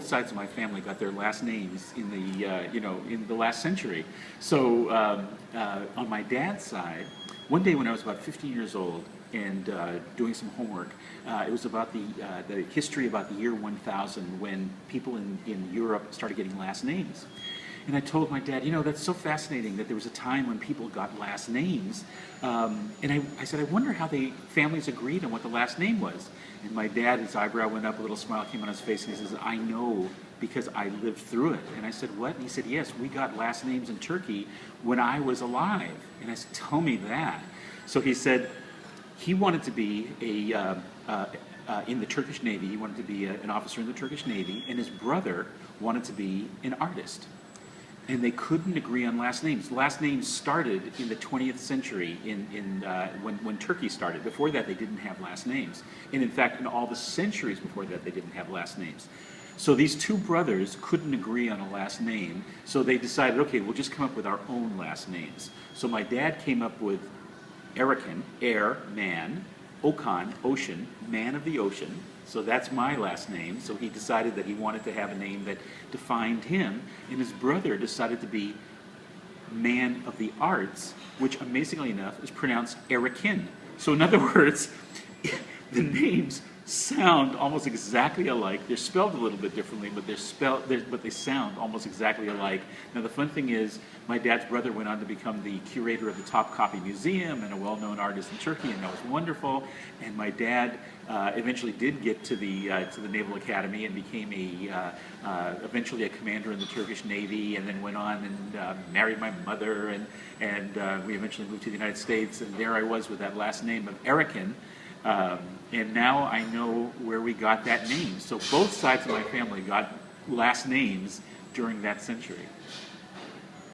both sides of my family got their last names in the, in the last century. So on my dad's side, one day when I was about 15 years old and doing some homework, it was about the history about the year 1000 when people in Europe started getting last names. And I told my dad, that's so fascinating that there was a time when people got last names. And I said, I wonder how the families agreed on what the last name was. And my dad, his eyebrow went up, a little smile came on his face, and he says, I know because I lived through it. And I said, what? And he said, yes, we got last names in Turkey when I was alive. And I said, tell me that. So he said he wanted to be in the Turkish Navy. He wanted to be an officer in the Turkish Navy, and his brother wanted to be an artist. And they couldn't agree on last names. Last names started in the 20th century when Turkey started. Before that, they didn't have last names. And in fact, in all the centuries before that, they didn't have last names. So these two brothers couldn't agree on a last name, so they decided, okay, we'll just come up with our own last names. So my dad came up with Erokan, air, man, Okan, ocean, man of the ocean. So that's my last name. So he decided that he wanted to have a name that defined him. And his brother decided to be man of the arts, which amazingly enough is pronounced Erokan. So in other words, the names sound almost exactly alike. They're spelled a little bit differently, but they sound almost exactly alike. Now the fun thing is, my dad's brother went on to become the curator of the Topkapi Museum and a well-known artist in Turkey, and that was wonderful. And my dad eventually did get to the Naval Academy and became eventually a commander in the Turkish Navy, and then went on and married my mother, and we eventually moved to the United States, and there I was with that last name of Erokan. And now I know where we got that name. So both sides of my family got last names during that century.